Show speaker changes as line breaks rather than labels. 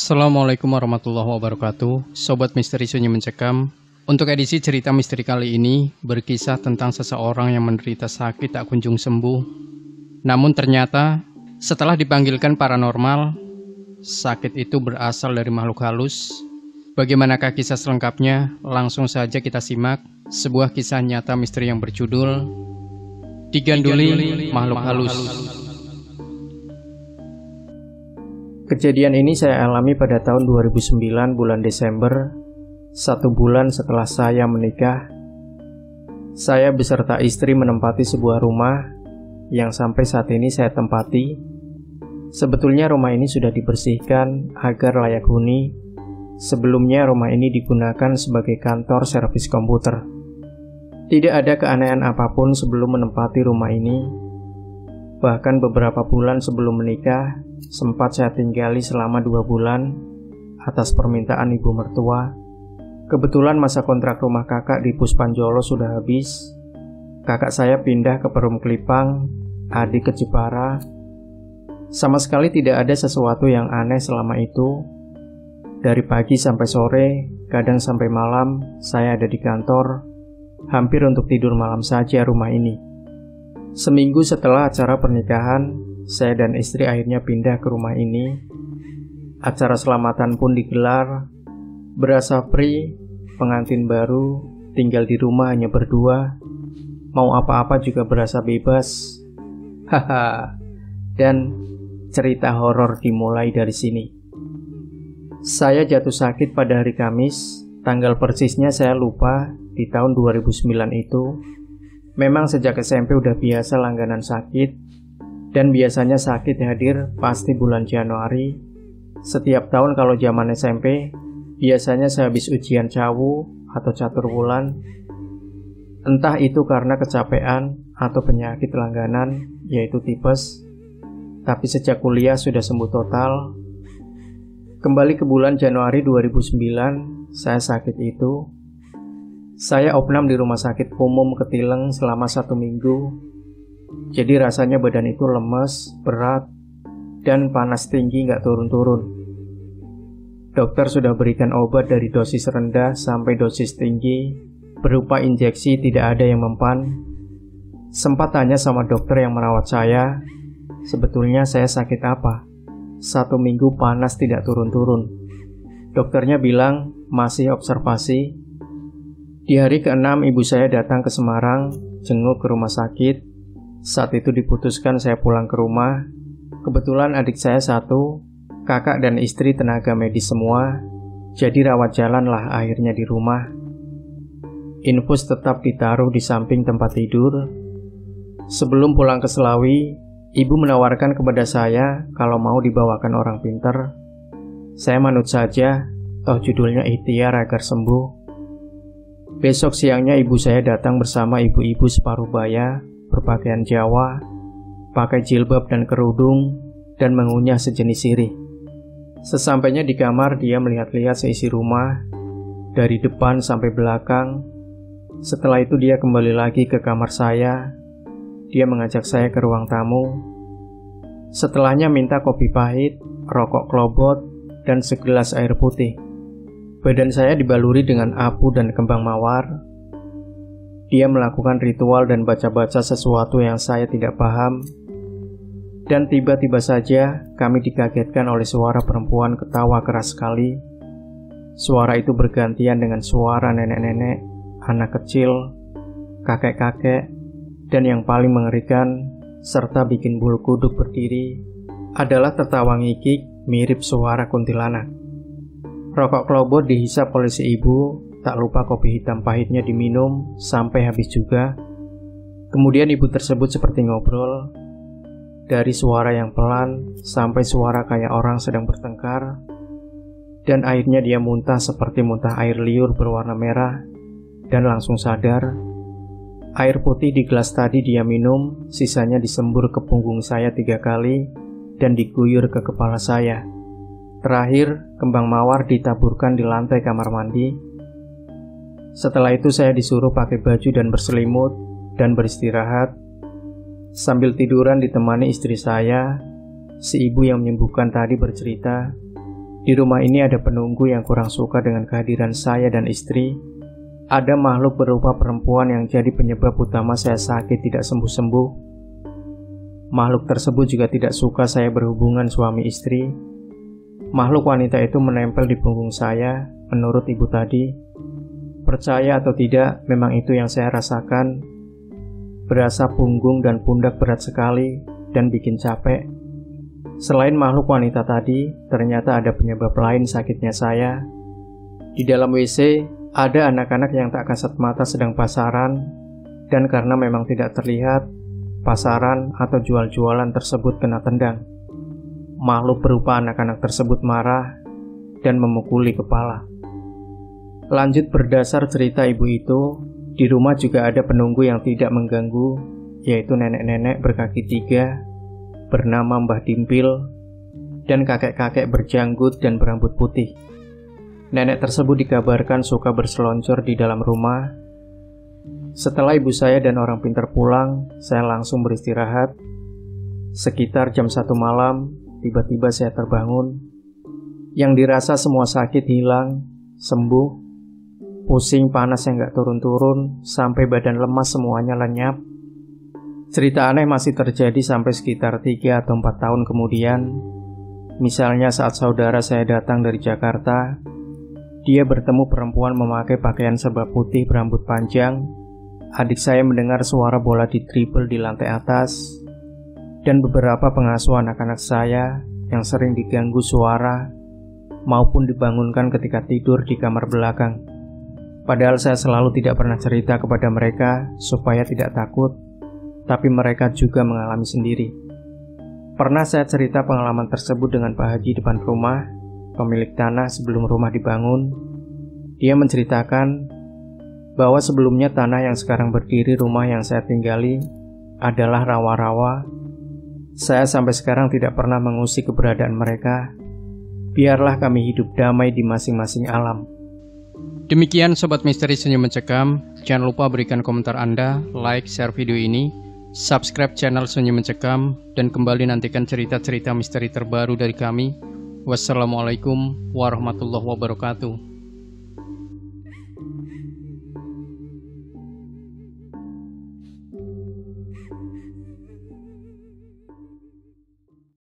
Assalamualaikum warahmatullahi wabarakatuh. Sobat Misteri Sunyi Mencekam. Untuk edisi cerita misteri kali ini berkisah tentang seseorang yang menderita sakit tak kunjung sembuh. Namun ternyata setelah dipanggilkan paranormal, sakit itu berasal dari makhluk halus. Bagaimanakah kisah selengkapnya? Langsung saja kita simak sebuah kisah nyata misteri yang berjudul Diganduli Makhluk Halus.
Kejadian ini saya alami pada tahun 2009 bulan Desember, 1 bulan setelah saya menikah. Saya beserta istri menempati sebuah rumah yang sampai saat ini saya tempati. Sebetulnya rumah ini sudah dibersihkan agar layak huni. Sebelumnya rumah ini digunakan sebagai kantor servis komputer. Tidak ada keanehan apapun sebelum menempati rumah ini. Bahkan beberapa bulan sebelum menikah, sempat saya tinggali selama 2 bulan atas permintaan ibu mertua. Kebetulan masa kontrak rumah kakak di Puspanjolo sudah habis. Kakak saya pindah ke Perum Kelipang, adik ke Jepara. Sama sekali tidak ada sesuatu yang aneh selama itu. Dari pagi sampai sore, kadang sampai malam, saya ada di kantor. Hampir untuk tidur malam saja rumah ini. Seminggu setelah acara pernikahan, saya dan istri akhirnya pindah ke rumah ini. Acara selamatan pun digelar. Berasa free, pengantin baru, tinggal di rumah hanya berdua. Mau apa-apa juga berasa bebas. Haha. Dan cerita horor dimulai dari sini. Saya jatuh sakit pada hari Kamis. Tanggal persisnya saya lupa, di tahun 2009 itu. Memang sejak SMP udah biasa langganan sakit, dan biasanya sakit hadir pasti bulan Januari. Setiap tahun kalau zaman SMP, biasanya sehabis ujian cawu atau catur bulan. Entah itu karena kecapean atau penyakit langganan, yaitu tipes. Tapi sejak kuliah sudah sembuh total. Kembali ke bulan Januari 2009, saya sakit itu. Saya opnam di rumah sakit umum Ketileng selama 1 minggu. Jadi rasanya badan itu lemes, berat, dan panas tinggi nggak turun-turun. Dokter sudah berikan obat dari dosis rendah sampai dosis tinggi, berupa injeksi tidak ada yang mempan. Sempat tanya sama dokter yang merawat saya, sebetulnya saya sakit apa? 1 minggu panas tidak turun-turun. Dokternya bilang masih observasi. Di hari ke-6 ibu saya datang ke Semarang, jenguk ke rumah sakit. Saat itu diputuskan saya pulang ke rumah. Kebetulan adik saya 1, kakak dan istri tenaga medis semua. Jadi rawat jalan lah akhirnya di rumah. Infus tetap ditaruh di samping tempat tidur. Sebelum pulang ke Selawi, ibu menawarkan kepada saya kalau mau dibawakan orang pintar. Saya manut saja, toh judulnya ikhtiar agar sembuh. Besok siangnya ibu saya datang bersama ibu-ibu separuh baya, berpakaian Jawa, pakai jilbab dan kerudung, dan mengunyah sejenis sirih. Sesampainya di kamar, dia melihat-lihat seisi rumah, dari depan sampai belakang. Setelah itu dia kembali lagi ke kamar saya. Dia mengajak saya ke ruang tamu. Setelahnya minta kopi pahit, rokok klobot, dan segelas air putih. Badan saya dibaluri dengan apu dan kembang mawar. Dia melakukan ritual dan baca-baca sesuatu yang saya tidak paham. Dan tiba-tiba saja kami dikagetkan oleh suara perempuan ketawa keras sekali. Suara itu bergantian dengan suara nenek-nenek, anak kecil, kakek-kakek, dan yang paling mengerikan, serta bikin bulu kuduk berdiri, adalah tertawa ngikik mirip suara kuntilanak. Rokok klobot dihisap oleh si ibu, tak lupa kopi hitam pahitnya diminum sampai habis juga. Kemudian ibu tersebut seperti ngobrol, dari suara yang pelan sampai suara kayak orang sedang bertengkar, dan akhirnya dia muntah seperti muntah air liur berwarna merah, dan langsung sadar. Air putih di gelas tadi dia minum, sisanya disembur ke punggung saya 3 kali, dan diguyur ke kepala saya. Terakhir, kembang mawar ditaburkan di lantai kamar mandi. Setelah itu saya disuruh pakai baju dan berselimut dan beristirahat. Sambil tiduran ditemani istri saya, si ibu yang menyembuhkan tadi bercerita, Di rumah ini ada penunggu yang kurang suka dengan kehadiran saya dan istri. Ada makhluk berupa perempuan yang jadi penyebab utama saya sakit tidak sembuh-sembuh. Makhluk tersebut juga tidak suka saya berhubungan suami istri. Makhluk wanita itu menempel di punggung saya, menurut ibu tadi. Percaya atau tidak, memang itu yang saya rasakan. Berasa punggung dan pundak berat sekali dan bikin capek. Selain makhluk wanita tadi, ternyata ada penyebab lain sakitnya saya. Di dalam WC, ada anak-anak yang tak kasat mata sedang pasaran, dan karena memang tidak terlihat, pasaran atau jual-jualan tersebut kena tendang. Makhluk berupa anak-anak tersebut marah dan memukuli kepala. Lanjut berdasar cerita ibu itu, di rumah juga ada penunggu yang tidak mengganggu, yaitu nenek-nenek berkaki 3, bernama Mbah Dimpil, dan kakek-kakek berjanggut dan berambut putih. Nenek tersebut dikabarkan suka berseloncor di dalam rumah. Setelah ibu saya dan orang pintar pulang, saya langsung beristirahat. Sekitar jam 1 malam, tiba-tiba saya terbangun. Yang dirasa semua sakit hilang, sembuh. Pusing panas yang gak turun-turun, sampai badan lemas semuanya lenyap. Cerita aneh masih terjadi sampai sekitar 3 atau 4 tahun kemudian. Misalnya saat saudara saya datang dari Jakarta, dia bertemu perempuan memakai pakaian serba putih berambut panjang. Adik saya mendengar suara bola didribel di lantai atas, dan beberapa pengasuh anak-anak saya yang sering diganggu suara maupun dibangunkan ketika tidur di kamar belakang. Padahal saya selalu tidak pernah cerita kepada mereka supaya tidak takut, tapi mereka juga mengalami sendiri. Pernah saya cerita pengalaman tersebut dengan Pak Haji depan rumah, pemilik tanah sebelum rumah dibangun. Dia menceritakan bahwa sebelumnya tanah yang sekarang berdiri rumah yang saya tinggali adalah rawa-rawa. Saya sampai sekarang tidak pernah mengusik keberadaan mereka. Biarlah kami hidup damai di masing-masing alam.
Demikian Sobat Misteri Senyum Mencekam. Jangan lupa berikan komentar Anda, like, share video ini, subscribe channel Senyum Mencekam, dan kembali nantikan cerita-cerita misteri terbaru dari kami. Wassalamualaikum warahmatullahi wabarakatuh.